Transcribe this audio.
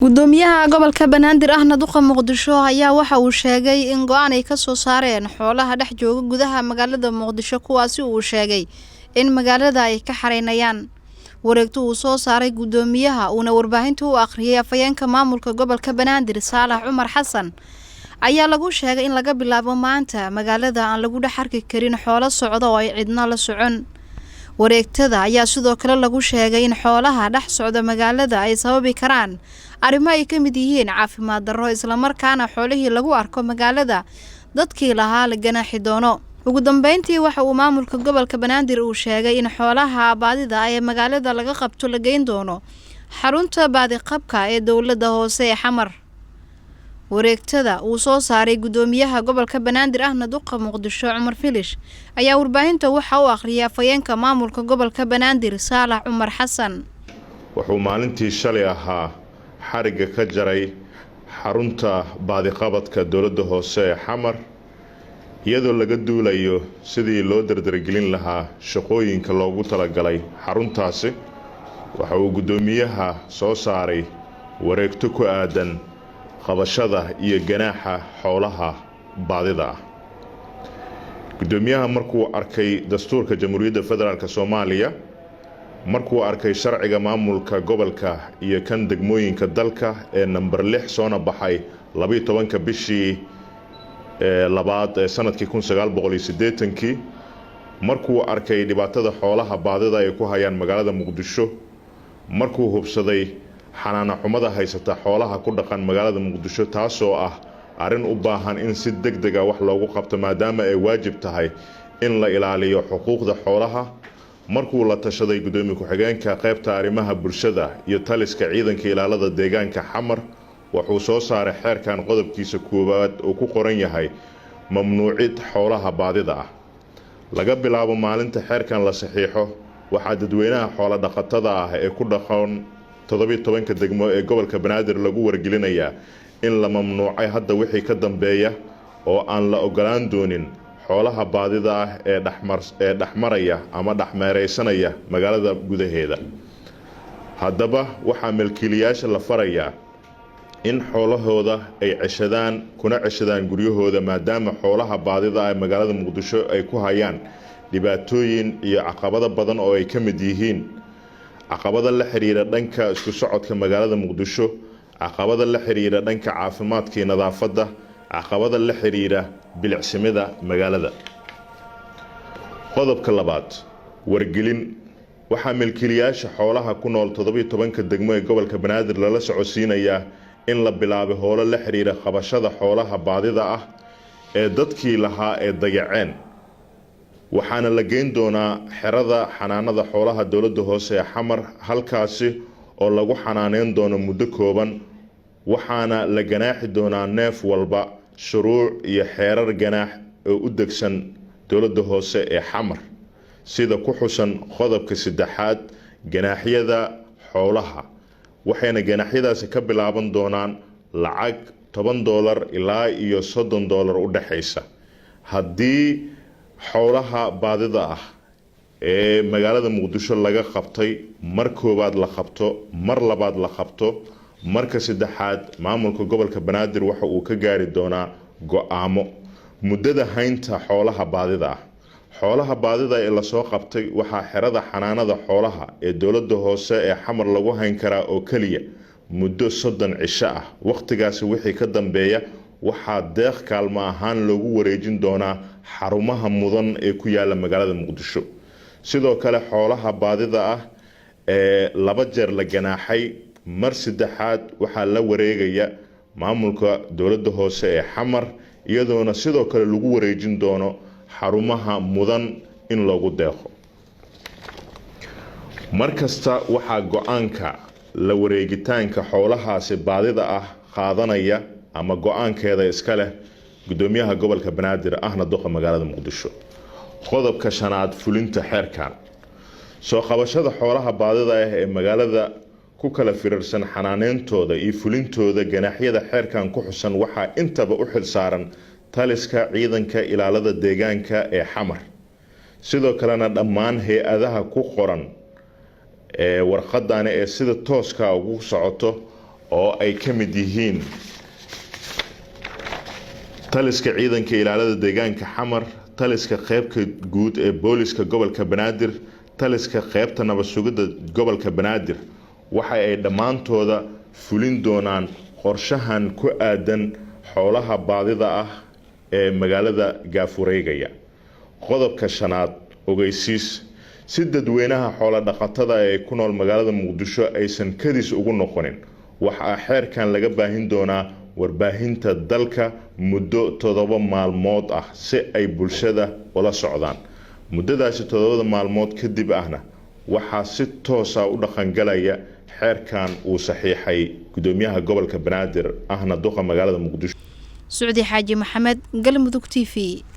Gudoomiyaha gobolka Banaadir ahna duqa Muqdisho ayaa waxa uu sheegay in go'aan ay ka soo saareen xoolaha dhex jooga gudaha magaalada Muqdisho kuwaasi uu sheegay in magaalada ay ka xareynayaan wareegto uu soo saaray gudoomiyaha una warbaahinta u akhriyay afayeenka maamulka gobolka Banaadir Saalax Cumar Xasan ayaa lagu sheegay in laga bilaabo maanta magaalada aan lagu dhex arki karin xoolo socdo oo ay cidna la socon wareegtada ayaa sidoo kale lagu sheegay in xoolaha dhex socda magaalada ay sababi karaan arrimo ay ka mid yihiin caafimaad darro isla markaana xoolihii lagu arko magaalada dadkii lahaa la ganaaxi doono ugu dambeyntii waxa uu maamulka gobolka Banaadir uu sheegay in xoolaha baadida ay magaalada laga qabto la geyn doono xarunta baadi qabka ee dawladda hoose ee Xamar wareegtada uu soo saaray gudoomiyaha gobolka Banaadir ahna duqa Muqdisho Cumar Filish ayaa warbaahinta waxa uu akhriyay afayeenka maamulka gobolka Banaadir Saalax Cumar Xasan wuxuu maalintii shalay ahaa xariga ka jaray xarunta baadi qabadka dawladda hoose ee Xamar iyadoo laga duulayo sidii loo dardargelin lahaa shaqooyinka loogu talagalay xaruntaasi waxa uu gudoomiyaha soo saaray wareegto ku aadan qabashada iyo ganaaxa xoolaha baadida gudoomiyaha markuu arkay dastuurka Jamhuuriyadda Federaalka Soomaaliya markuu arkay sharciga maamulka gobolka iyo kan degmooyinka dalka ee number 6 soo baxay 12 bishii labaad ee sanadkii 1980 markuu arkay dhibaatada xoolaha baadida ay ku hayaan magaalada Muqdisho markuu hubsaday xanaana xumada haysata xoolaha ku dhaqan magaalada Muqdisho taasoo ah arin u baahan in si degdeg ah wax loogu qabto maadaama ay waajib tahay in la ilaaliyo xuquuqda xoolaha markuu la tashaday gudoomiye ku-xigeenka qaybta arrimaha bulshada iyo taliska ciidanka ilaalada deegaanka Xamar wuxuu soo saaray xeerkan qodobkiisa koowaad oo ku qoran yahay mamnuucid xoolaha baadida ah laga bilaabo maalinta xeerkan la saxiixo waxaa dadweynaha xoolo dhaqatada ah ee ku dhaqan 17 degmo ee gobolka Banaadir lagu wargelinayaa in la mamnuucay hadda wixii ka dambeeya oo aan la ogolaan doonin xoolaha baadida ah ee dhaxmaraya ama dhaxmeereysanaya magaalada gudaheeda haddaba waxaa milkiilayaasha la farayaa in xoolahooda ay kuna ceshadaan guryahooda maadaama xoolaha baadida ah magaalada Muqdisho ay ku hayaan dhibaatooyin iyo caqabado badan oo ay ka mid yihiin caqabada la xiriira dhanka isku socodka magaalada Muqdisho caqabada la xiriira dhanka caafimaadka iyo nadaafadda caqabada la xiriira bilicsimada magaalada qodobka labaad wargelin waxa milkiilayaasha xoolaha ku nool 17 degmo ee gobolka Banaadir lala socodsiinayaa in la bilaabo howlo la xiriira qabashada xoolaha baadida ah ee dadkii lahaa ee dayaceen waxaana la geyn doonaa xerada xanaanada xoolaha dawladda hoose ee Xamar halkaasi oo lagu xanaaneyn doono muddo kooban waxaana la ganaaxi doonaa neef walba shuruuc iyo xeerar ganaax oo u degsan dawladda hoose ee Xamar sida ku xusan qodobka 3 ganaaxyada xoolaha waxayna ganaaxyadaasi ka bilaaban doonaan lacag $10 ilaa iyo $30 u dhaxaysa haddii xoolaha baadida ah ee magaalada Muqdisho laga qabtay mar koobaad la qabto mar labaad la qabto marka saddexaad maamulka gobolka Banaadir waxa uu ka gaari doonaa go'aamo muddada haynta xoolaha baadida ah xoolaha baadida ee la soo qabtay waxa xerada xanaanada xoolaha ee dawladda hoose ee Xamar lagu hayn karaa oo kaliya muddo 30 cisho ah waqtigaas wixii ka dambeeya waxaa deeq kaalmo ahaan loogu wareejin doonaa xarumaha mudan ee ku yaala magaalada Muqdisho sidoo kale xoolaha baadida ah ee 2 jeer la ganaaxay mar saddexaad waxaa la wareegaya maamulka dawladda hoose ee Xamar iyadoona sidoo kale lagu wareejin doono xarumaha mudan in loogu deeqo markasta waxaa go'aanka la wareegitaanka xoolahaasi baadida ah qaadanaya ama go'aankeeda iska leh gudoomiyaha gobolka Banaadir ahna duqa magaalada Muqdisho qodobka 5 fulinta xeerkan soo qabashada xoolaha baadida ah ee magaalada ku kala firarsan xanaaneentooda iyo fulintooda ganaaxyada xeerkan ku xusan waxa intaba u xil saaran taliska ciidanka ilaalada deegaanka ee Xamar sidoo kalena dhammaan hay'adaha ku qoran warqadani ee sida tooska ugu socoto oo ay ka mid yihiin taliska ciidanka ilaalada deegaanka xamar, taliska qaybta guud ee booliska gobolka Banaadir, taliska qaybta nabad sugidda gobolka Banaadir waxa ay dhamaantooda fulin doonaan qorshahan ku aadan xoolaha baadida ah ee magaalada gaafureegaya. Qodobka shanaad, ogeysiis si dadweynaha xoolo dhaqatada ee ku nool magaalada Muqdisho aysan kadis ugu noqonin. Waxa xeerkan laga baahin doonaa warbaahinta dalka muddo 7 maalmood ah si ay bulshada ula socdaan. Muddadaasi 7 maalmood kadib ahna waxa si toos ah u dhaqan galaya xeerkan uu saxiixay gudoomiyaha gobolka Banaadir ahna duqa magaalada Muqdisho. Saudi Xaaji Maxamed, Galmudug TV.